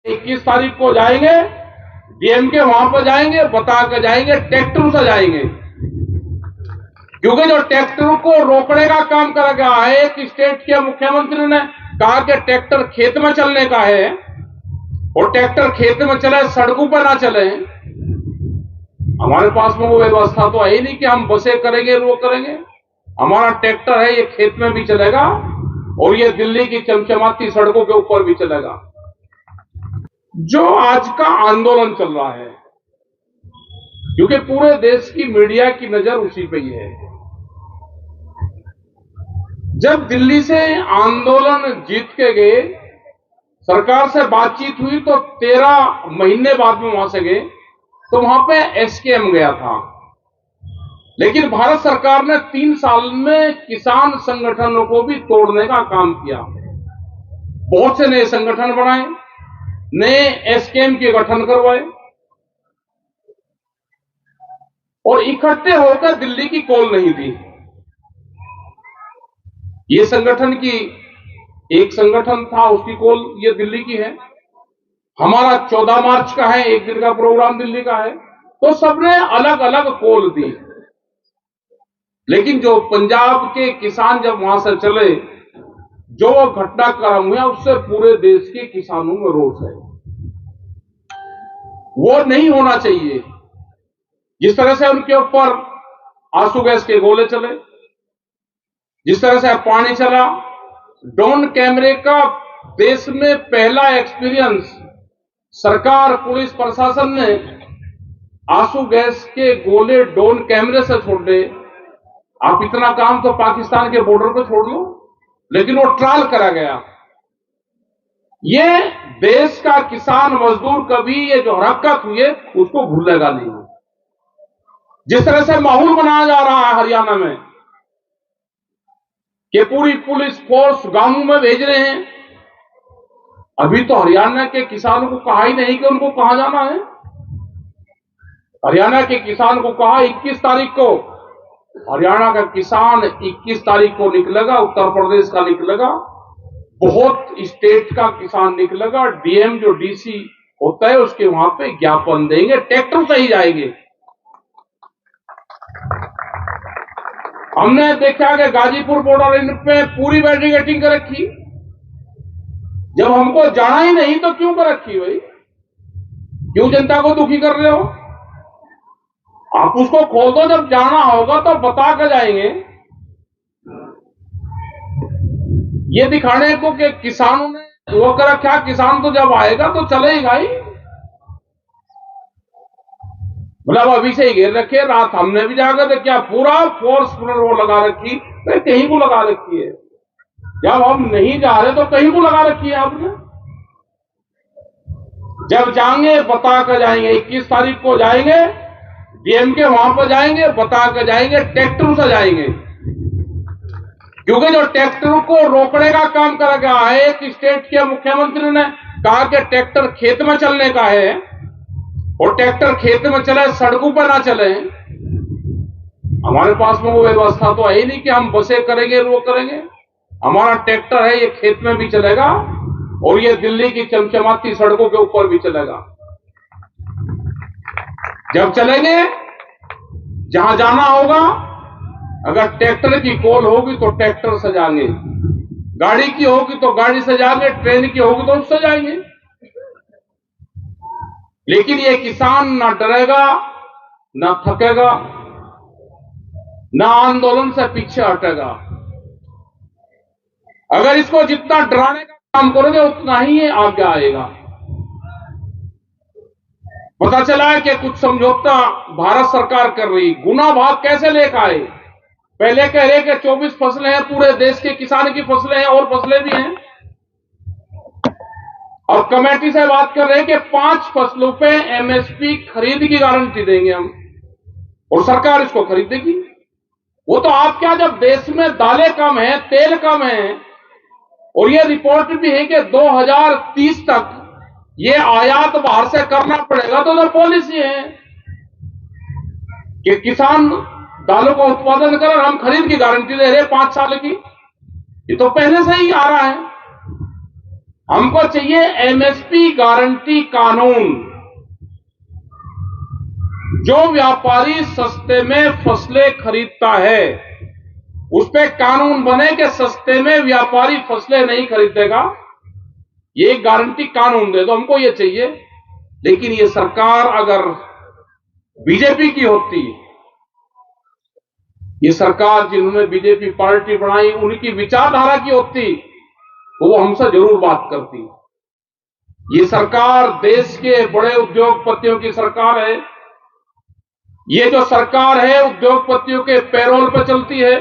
21 तारीख को जाएंगे, डीएम के वहां पर जाएंगे, बता कर जाएंगे, ट्रैक्टर से जाएंगे, क्योंकि जो ट्रैक्टर को रोकने का काम करा गया है, एक स्टेट के मुख्यमंत्री ने कहा कि ट्रैक्टर खेत में चलने का है, और ट्रैक्टर खेत में चले, सड़कों पर ना चले। हमारे पास में वो व्यवस्था तो है ही नहीं कि हम बसें करेंगे, वो करेंगे। हमारा ट्रैक्टर है, ये खेत में भी चलेगा और ये दिल्ली की चमचमाती सड़कों के ऊपर भी चलेगा। जो आज का आंदोलन चल रहा है, क्योंकि पूरे देश की मीडिया की नजर उसी पे ही है। जब दिल्ली से आंदोलन जीत के गए, सरकार से बातचीत हुई तो 13 महीने बाद में वहां से गए, तो वहां पे एसकेएम गया था। लेकिन भारत सरकार ने 3 साल में किसान संगठनों को भी तोड़ने का काम किया। बहुत से नए संगठन बनाए, नए एसकेएम के गठन करवाए और इकट्ठे होकर दिल्ली की कॉल नहीं दी। ये संगठन की एक संगठन था, उसकी कॉल ये दिल्ली की है। हमारा 14 मार्च का है, एक दिन का प्रोग्राम दिल्ली का है, तो सबने अलग अलग कॉल दी। लेकिन जो पंजाब के किसान जब वहां से चले, जो घटनाक्रम हुआ, उससे पूरे देश के किसानों में रोष है। वो नहीं होना चाहिए। जिस तरह से उनके ऊपर आंसू गैस के गोले चले, जिस तरह से पानी चला, ड्रोन कैमरे का देश में पहला एक्सपीरियंस, सरकार पुलिस प्रशासन ने आंसू गैस के गोले ड्रोन कैमरे से छोड़ दे। आप इतना काम तो पाकिस्तान के बॉर्डर पर छोड़ लो, लेकिन वो ट्रायल करा गया। ये देश का किसान मजदूर कभी ये जो हरकत हुई है उसको भूलेगा नहीं। जिस तरह से माहौल बनाया जा रहा है हरियाणा में कि पूरी पुलिस फोर्स गांवों में भेज रहे हैं, अभी तो हरियाणा के किसानों को कहा ही नहीं कि उनको कहां जाना है। हरियाणा के किसान को कहा 21 तारीख को, हरियाणा का किसान 21 तारीख को निकलेगा, उत्तर प्रदेश का निकलेगा, बहुत स्टेट का किसान निकलेगा। डीएम जो डीसी होता है उसके वहां पे ज्ञापन देंगे, ट्रैक्टर से ही जाएंगे। हमने देखा कि गाजीपुर बॉर्डर पे पूरी बैरिकेडिंग कर रखी। जब हमको जाना ही नहीं तो क्यों कर रखी भाई? क्यों जनता को दुखी कर रहे हो? आप उसको खोल दो, जब जाना होगा तो बता कर जाएंगे। ये दिखाने को कि किसानों ने वो कर रखा, किसान तो जब आएगा तो चलेगा ही। मतलब अभी से ही घेर रखे, रात हमने भी जाकर तो क्या पूरा फोर्स वो लगा रखी, तो कहीं को लगा रखी है। जब हम नहीं जा रहे तो कहीं को लगा रखी है आपने। जब जाएंगे बता कर जाएंगे, 21 तारीख को जाएंगे, डीएम के वहां पर जाएंगे, बता कर जाएंगे, ट्रैक्टर से जाएंगे, क्योंकि जो ट्रैक्टर को रोकने का काम करा गया है, एक स्टेट के मुख्यमंत्री ने कहा कि ट्रैक्टर खेत में चलने का है, और ट्रैक्टर खेत में चले, सड़कों पर ना चले। हमारे पास में वो व्यवस्था तो है ही नहीं कि हम बसें करेंगे, वो करेंगे। हमारा ट्रैक्टर है, ये खेत में भी चलेगा और ये दिल्ली की चमचमाती सड़कों के ऊपर भी चलेगा। जब चलेंगे, जहां जाना होगा, अगर ट्रैक्टर की कॉल होगी तो ट्रैक्टर से जाएंगे, गाड़ी की होगी तो गाड़ी से जाएंगे, ट्रेन की होगी तो उससे जाएंगे। लेकिन ये किसान ना डरेगा, ना थकेगा, ना आंदोलन से पीछे हटेगा। अगर इसको जितना डराने का काम करोगे उतना ही ये आगे आएगा। पता चला है कि कुछ समझौता भारत सरकार कर रही। गुना भाग कैसे लेकर आए? पहले कह रहे कि 24 फसलें हैं, पूरे देश के किसान की फसलें हैं, और फसलें भी हैं। और कमेटी से बात कर रहे हैं कि 5 फसलों पे एमएसपी खरीद की गारंटी देंगे हम, और सरकार इसको खरीदेगी। वो तो आप क्या, जब देश में दालें कम है, तेल कम है, और ये रिपोर्ट भी है कि 2030 तक ये आयात बाहर से करना पड़ेगा, तो पॉलिसी है कि किसान दालों का उत्पादन कर, हम खरीद की गारंटी दे रहे 5 साल की। ये तो पहले से ही आ रहा है। हमको चाहिए एमएसपी गारंटी कानून। जो व्यापारी सस्ते में फसलें खरीदता है उस पे कानून बने कि सस्ते में व्यापारी फसलें नहीं खरीदेगा। ये गारंटी कानून दे दो, हमको ये चाहिए। लेकिन ये सरकार अगर बीजेपी की होती, ये सरकार जिन्होंने बीजेपी पार्टी बनाई उनकी विचारधारा की होती तो वो हमसे जरूर बात करती। ये सरकार देश के बड़े उद्योगपतियों की सरकार है। ये जो सरकार है उद्योगपतियों के पैरोल पर चलती है।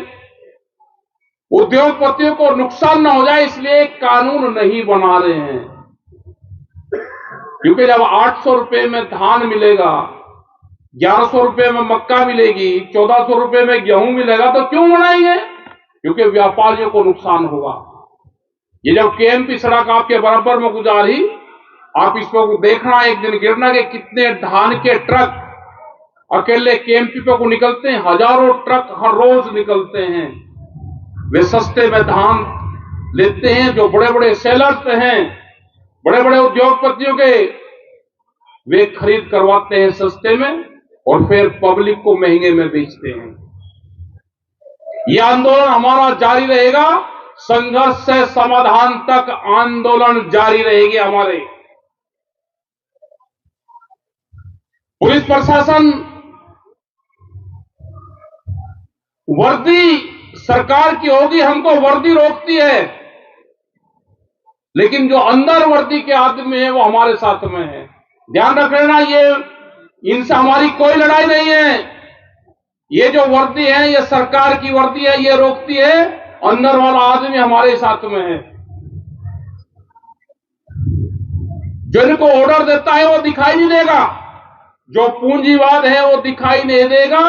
उद्योगपतियों को नुकसान न हो जाए इसलिए कानून नहीं बना रहे हैं। क्योंकि जब 800 रुपए में धान मिलेगा, 1100 रुपए में मक्का मिलेगी, 1400 रुपए में गेहूं मिलेगा तो क्यों बनाएंगे? क्योंकि व्यापारियों को नुकसान होगा। ये जब केएमपी सड़क आपके बराबर में गुजारी, आप इसको देखना, एक दिन गिरना कि कितने धान के ट्रक अकेले केएमपी पे को निकलते हैं। हजारों ट्रक हर रोज निकलते हैं। वे सस्ते में धान लेते हैं। जो बड़े बड़े सेलर्स हैं, बड़े बड़े उद्योगपतियों के, वे खरीद करवाते हैं सस्ते में और फिर पब्लिक को महंगे में बेचते हैं। यह आंदोलन हमारा जारी रहेगा। संघर्ष से समाधान तक आंदोलन जारी रहेगी हमारे। पुलिस प्रशासन वर्दी सरकार की होगी, हमको वर्दी रोकती है, लेकिन जो अंदर वर्दी के आदमी है वो हमारे साथ में है। ध्यान रख लेना, ये इनसे हमारी कोई लड़ाई नहीं है। ये जो वर्दी है ये सरकार की वर्दी है, ये रोकती है। अंदर वाला आदमी हमारे साथ में है। जो इनको ऑर्डर देता है वो दिखाई नहीं देगा। जो पूंजीवाद है वो दिखाई नहीं देगा।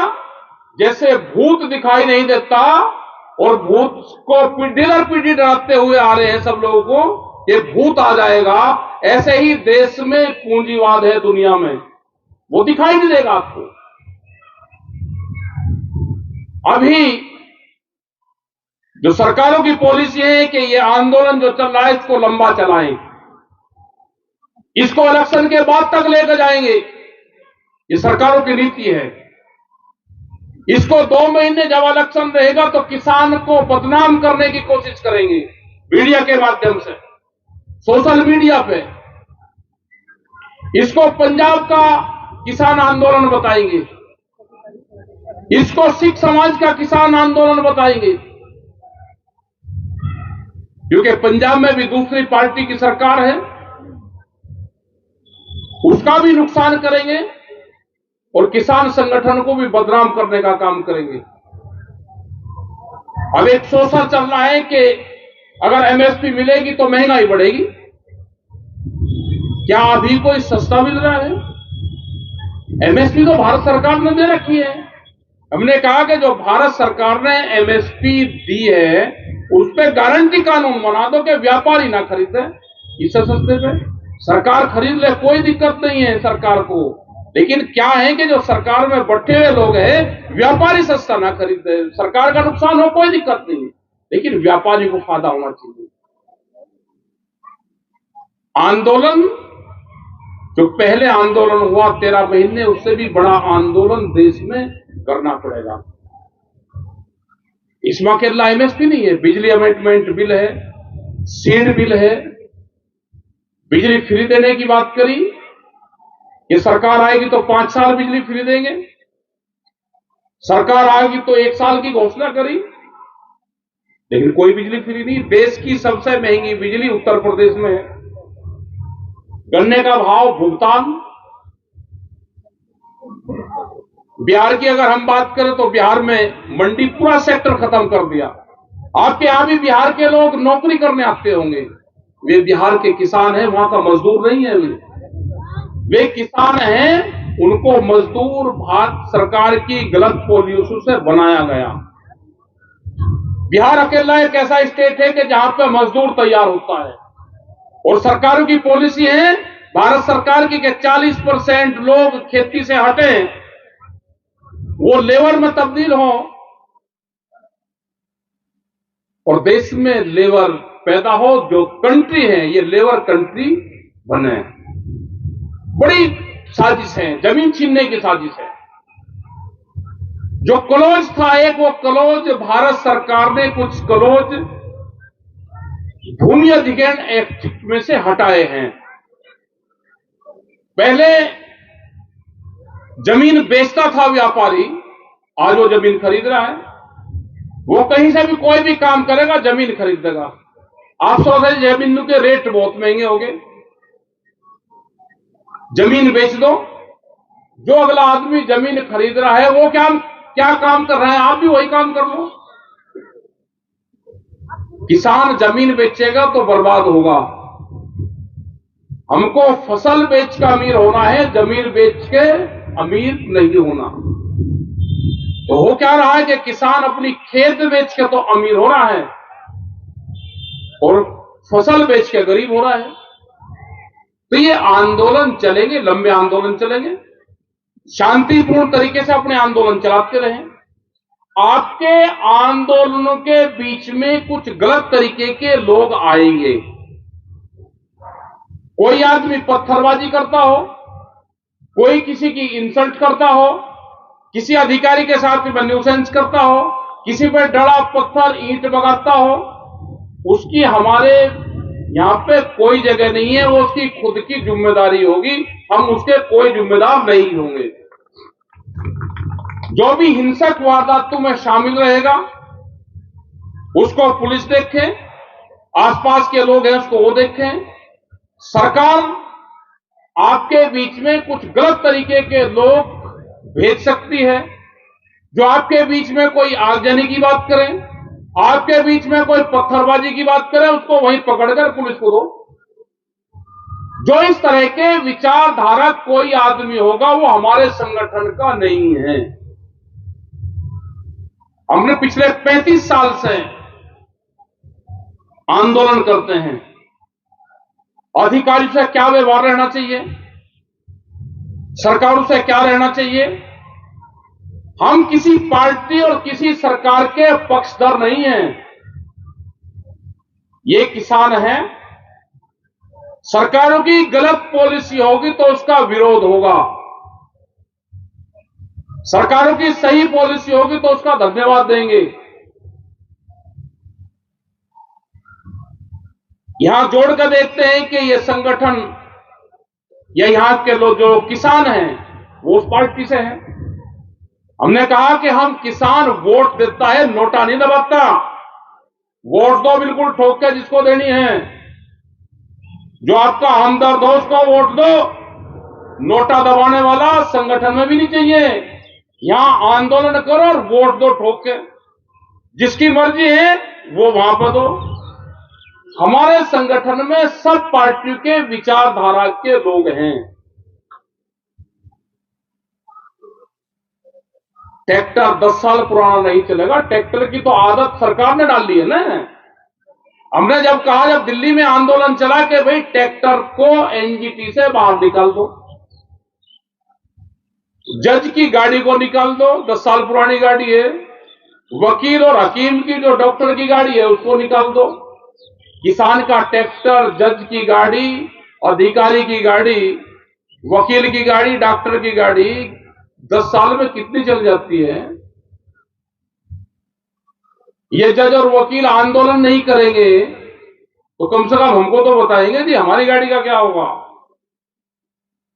जैसे भूत दिखाई नहीं देता और भूत को पीढ़ी दर पीढ़ी डराते हुए आ रहे हैं सब लोगों को, ये भूत आ जाएगा, ऐसे ही देश में पूंजीवाद है दुनिया में, वो दिखाई नहीं देगा आपको। अभी जो सरकारों की पॉलिसी है कि ये आंदोलन जो चल रहा है इसको लंबा चलाएं, इसको इलेक्शन के बाद तक लेकर जाएंगे, ये सरकारों की नीति है। इसको 2 महीने जब इलेक्शन रहेगा तो किसान को बदनाम करने की कोशिश करेंगे मीडिया के माध्यम से, सोशल मीडिया पे। इसको पंजाब का किसान आंदोलन बताएंगे, इसको सिख समाज का किसान आंदोलन बताएंगे, क्योंकि पंजाब में भी दूसरी पार्टी की सरकार है, उसका भी नुकसान करेंगे और किसान संगठन को भी बदनाम करने का काम करेंगे। अब एक शोषण चल रहा है कि अगर एमएसपी मिलेगी तो महंगाई बढ़ेगी। क्या अभी कोई सस्ता मिल रहा है? एमएसपी तो भारत सरकार ने दे रखी है। हमने कहा कि जो भारत सरकार ने एमएसपी दी है उस पर गारंटी कानून बना दो कि व्यापारी ना खरीदे इससे सस्ते पे, सरकार खरीद ले, कोई दिक्कत नहीं है सरकार को। लेकिन क्या है कि जो सरकार में बैठे हुए लोग हैं, व्यापारी सस्ता ना खरीदे, सरकार का नुकसान हो कोई दिक्कत नहीं है, लेकिन व्यापारी को फायदा होना चाहिए। आंदोलन जो पहले आंदोलन हुआ 13 महीने, उससे भी बड़ा आंदोलन देश में करना पड़ेगा। इसमें अकेला एमएसपी नहीं है, बिजली अमेंडमेंट बिल है, सीड बिल है, बिजली फ्री देने की बात करी। ये सरकार आएगी तो 5 साल बिजली फ्री देंगे, सरकार आएगी तो 1 साल की घोषणा करी, लेकिन कोई बिजली फ्री नहीं। देश की सबसे महंगी बिजली उत्तर प्रदेश में है। गन्ने का भाव भुगतान, बिहार की अगर हम बात करें तो बिहार में मंडी पूरा सेक्टर खत्म कर दिया। आपके यहां भी बिहार के लोग नौकरी करने आते होंगे, वे बिहार के किसान हैं, वहां का मजदूर नहीं है। वे किसान हैं, उनको मजदूर भारत सरकार की गलत पॉलिसी से बनाया गया। बिहार अकेला एक ऐसा स्टेट है कि जहां पे मजदूर तैयार होता है और सरकारों की पॉलिसी है भारत सरकार की कि 40% लोग खेती से हटे, वो लेबर में तब्दील हो। और देश में लेबर पैदा हो, जो कंट्री है ये लेबर कंट्री बने। बड़ी साजिश है, जमीन छीनने की साजिश है। जो क्लोज था एक, वो क्लोज भारत सरकार ने कुछ क्लोज भूमि अधिग्रहण एक्ट में से हटाए हैं। पहले जमीन बेचता था व्यापारी, आज वो जमीन खरीद रहा है। वो कहीं से भी कोई भी काम करेगा जमीन खरीदेगा। आप सोच रहे जमीन के रेट बहुत महंगे हो गए, जमीन बेच दो। जो अगला आदमी जमीन खरीद रहा है वो क्या काम कर रहा है, आप भी वही काम कर लो। किसान जमीन बेचेगा तो बर्बाद होगा। हमको फसल बेच के अमीर होना है, जमीन बेच के अमीर नहीं होना। तो हो क्या रहा है कि किसान अपनी खेत बेच के तो अमीर हो रहा है और फसल बेच के गरीब हो रहा है। तो ये आंदोलन चलेंगे, लंबे आंदोलन चलेंगे। शांतिपूर्ण तरीके से अपने आंदोलन चलाते रहें। आपके आंदोलनों के बीच में कुछ गलत तरीके के लोग आएंगे। कोई आदमी पत्थरबाजी करता हो, कोई किसी की इंसल्ट करता हो, किसी अधिकारी के साथ में न्यूसेंस करता हो, किसी पर डड़ा पत्थर ईंट बगाता हो, उसकी हमारे यहां पे कोई जगह नहीं है। वो उसकी खुद की जिम्मेदारी होगी, हम उसके कोई जिम्मेदार नहीं होंगे। जो भी हिंसक वारदातों में शामिल रहेगा उसको पुलिस देखे, आसपास के लोग हैं उसको वो देखें। सरकार आपके बीच में कुछ गलत तरीके के लोग भेज सकती है, जो आपके बीच में कोई आगजनी की बात करें, आपके बीच में कोई पत्थरबाजी की बात करे, उसको वहीं पकड़कर पुलिस को दो। जो इस तरह के विचारधारा कोई आदमी होगा वो हमारे संगठन का नहीं है। हमने पिछले 35 साल से आंदोलन करते हैं। अधिकारियों से क्या व्यवहार रहना चाहिए, सरकारों से क्या रहना चाहिए। हम किसी पार्टी और किसी सरकार के पक्षधर नहीं हैं। ये किसान हैं। सरकारों की गलत पॉलिसी होगी तो उसका विरोध होगा, सरकारों की सही पॉलिसी होगी तो उसका धन्यवाद देंगे। यहां जोड़कर देखते हैं कि ये संगठन या यहां के लोग जो किसान हैं वो उस पार्टी से हैं। हमने कहा कि हम किसान वोट देता है, नोटा नहीं दबाता। वोट दो बिल्कुल ठोक के जिसको देनी है, जो आपका हमदर्द हो उसको वोट दो। नोटा दबाने वाला संगठन में भी नहीं चाहिए। यहां आंदोलन करो और वोट दो ठोक के, जिसकी मर्जी है वो वहां पर दो। हमारे संगठन में सब पार्टियों के विचारधारा के लोग हैं। ट्रैक्टर 10 साल पुराना नहीं चलेगा। ट्रैक्टर की तो आदत सरकार ने डाल दी है ना। हमने जब कहा, जब दिल्ली में आंदोलन चला कि भाई ट्रैक्टर को एनजीटी से बाहर निकाल दो, जज की गाड़ी को निकाल दो, 10 साल पुरानी गाड़ी है, वकील और हकीम की जो डॉक्टर की गाड़ी है उसको निकाल दो। किसान का ट्रैक्टर, जज की गाड़ी, अधिकारी की गाड़ी, वकील की गाड़ी, डॉक्टर की गाड़ी 10 साल में कितनी चल जाती है। ये जज और वकील आंदोलन नहीं करेंगे तो कम से कम हमको तो बताएंगे जी हमारी गाड़ी का क्या होगा।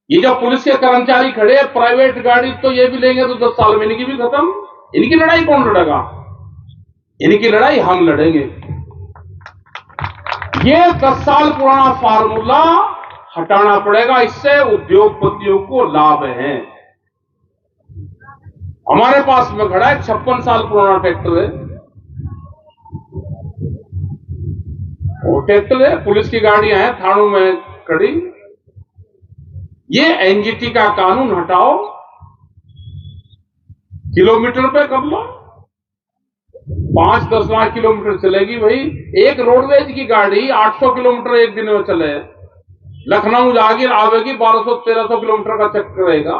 ये जो पुलिस के कर्मचारी खड़े हैं प्राइवेट गाड़ी, तो ये भी लेंगे तो 10 साल में इनकी भी खत्म। इनकी लड़ाई कौन लड़ेगा? इनकी लड़ाई हम लड़ेंगे। ये 10 साल पुराना फार्मूला हटाना पड़ेगा, इससे उद्योगपतियों को लाभ है। हमारे पास में खड़ा है 56 साल पुराना ट्रैक्टर है, वो ट्रैक्टर है, पुलिस की गाड़ियां हैं थानों में खड़ी। ये एनजीटी का कानून हटाओ, किलोमीटर पे कर लो, 5-10 लाख किलोमीटर चलेगी भाई। एक रोडवेज की गाड़ी 800 किलोमीटर एक दिन में चले, लखनऊ जागीर आवेगी 1200-1300 किलोमीटर का चक्कर रहेगा।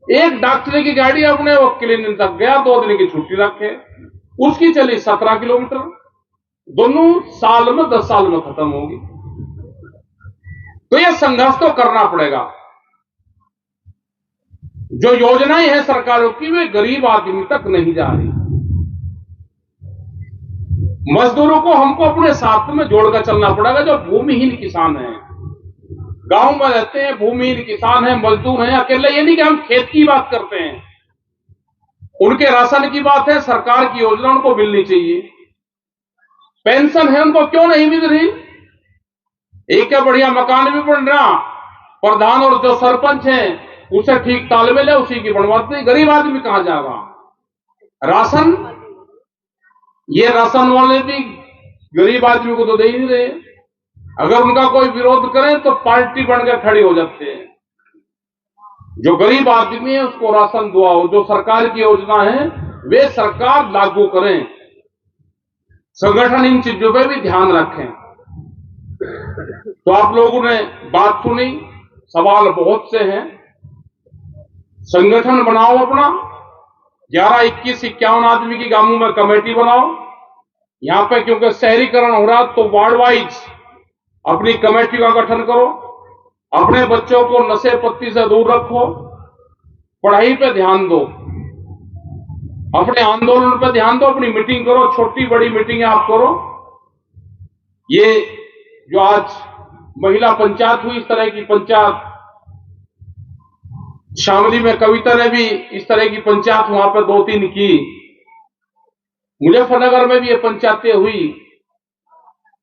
एक डॉक्टर की गाड़ी अपने वो क्लिनिक तक गया, 2 दिन की छुट्टी रखे, उसकी चली 17 किलोमीटर। दोनों साल में 10 साल में खत्म होगी। तो यह संघर्ष तो करना पड़ेगा। जो योजनाएं हैं सरकारों की वे गरीब आदमी तक नहीं जा रही। मजदूरों को हमको अपने साथ में जोड़कर चलना पड़ेगा। जो भूमिहीन किसान हैं, गांव में रहते हैं, भूमिहीन किसान हैं, मजदूर हैं, अकेले, ये नहीं कि हम खेत की बात करते हैं, उनके राशन की बात है। सरकार की योजना उनको मिलनी चाहिए। पेंशन है, उनको क्यों नहीं मिल रही? एक क्या बढ़िया मकान भी बन रहा, प्रधान और जो सरपंच है उसे ठीक तालमेल है, उसी की बनवाते नहीं। गरीब आदमी कहां जाएगा? राशन, ये राशन वाले भी गरीब आदमी को तो दे ही नहीं रहे। अगर उनका कोई विरोध करे तो पार्टी बनकर खड़ी हो जाते हैं। जो गरीब आदमी है उसको राशन दुआओ। जो सरकार की योजना है वे सरकार लागू करें। संगठन इन चीजों पे भी ध्यान रखें। तो आप लोगों ने बात सुनी, सवाल बहुत से हैं। संगठन बनाओ अपना, 11, 21, 51 आदमी की गांवों में कमेटी बनाओ। यहां पे क्योंकि शहरीकरण हो रहा तो वार्ड वाइज अपनी कमेटी का गठन करो। अपने बच्चों को नशे पत्ती से दूर रखो, पढ़ाई पे ध्यान दो, अपने आंदोलन पे ध्यान दो, अपनी मीटिंग करो, छोटी बड़ी मीटिंग आप करो। ये जो आज महिला पंचायत हुई, इस तरह की पंचायत शामली में कविता ने भी इस तरह की पंचायत वहां पर 2-3 की। मुजफ्फरनगर में भी ये पंचायतें हुई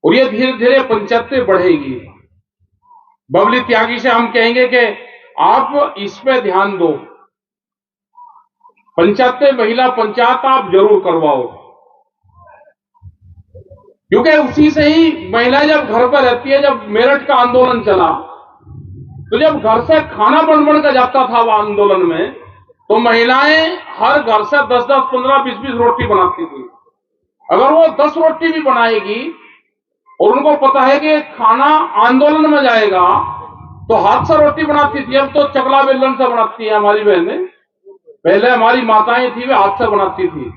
और ये धीरे धीरे पंचायतें बढ़ेगी। बबली त्यागी से हम कहेंगे कि आप इस पे ध्यान दो। पंचायतें, महिला पंचायत आप जरूर करवाओ, क्योंकि उसी से ही महिलाएं जब घर पर रहती है। जब मेरठ का आंदोलन चला तो जब घर से खाना बन कर जाता था आंदोलन में, तो महिलाएं हर घर से 10-10, 15, 20-20 रोटी बनाती थी। अगर वो 10 रोटी भी बनाएगी और उनको पता है कि खाना आंदोलन में जाएगा, तो हाथ से रोटी बनाती थी। अब तो चकला बेलन से बनाती है हमारी बहनें। पहले हमारी माताएं थी वे हाथ से बनाती थी।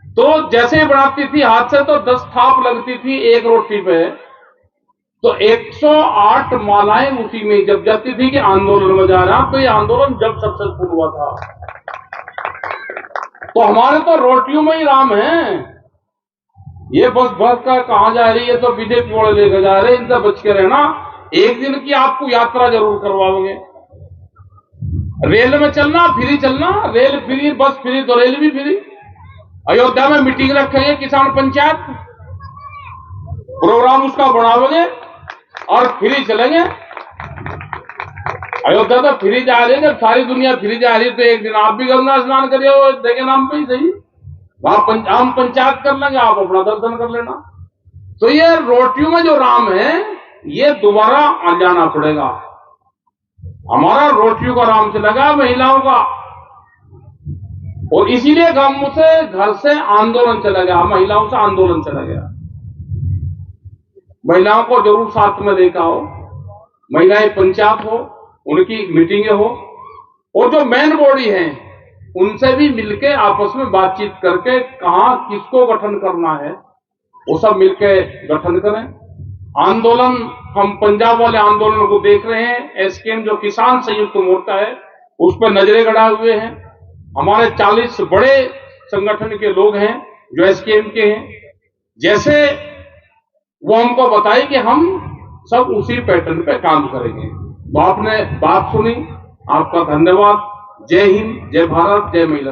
तो जैसे ही बनाती थी हाथ से तो 10 थाप लगती थी एक रोटी पे। तो 108 मालाएं उसी में जब जाती थी कि आंदोलन में जा रहा। तो ये आंदोलन जब सक्सेसफुल हुआ था। तो हमारे तो रोटियों में ही राम है। ये बस का कहां जा रही है तो बीजेपी वाले लेकर जा रहे हैं, इनसे बच के रहना। एक दिन की आपको यात्रा जरूर करवाओगे। रेल में चलना, फ्री चलना, रेल फ्री, बस फ्री तो रेल भी फ्री। अयोध्या में मीटिंग रखेंगे किसान पंचायत, प्रोग्राम उसका बढ़ाओगे और फ्री चलेंगे। अयोध्या तो फ्री जा रही है। जब सारी दुनिया फ्री जा रही है तो एक दिन आप भी गंगा स्नान करिए, देखे नाम पे ही सही। वहां हम पंचायत कर लेंगे, आप अपना दर्शन कर लेना। तो ये रोटियों में जो राम है ये दोबारा आ जाना पड़ेगा। हमारा रोटियों का राम चलेगा, महिलाओं का। और इसीलिए घर से आंदोलन चला गया, महिलाओं से आंदोलन चला गया। महिलाओं को जरूर साथ में लेकर आओ। महिलाएं पंचायत हो, उनकी मीटिंगें हो, और जो मेन बॉडी है उनसे भी मिलके आपस में बातचीत करके कहां किसको गठन करना है वो सब मिलके गठन करें। आंदोलन, हम पंजाब वाले आंदोलन को देख रहे हैं। एसकेएम जो किसान संयुक्त मोर्चा है उस पर नजरें गड़ाए हुए हैं। हमारे 40 बड़े संगठन के लोग हैं जो एसकेएम के हैं। जैसे वो हमको बताए कि हम सब उसी पैटर्न पे काम करेंगे। तो आपने बात सुनी, आपका धन्यवाद। जय हिंद, जय भारत, जय महिला।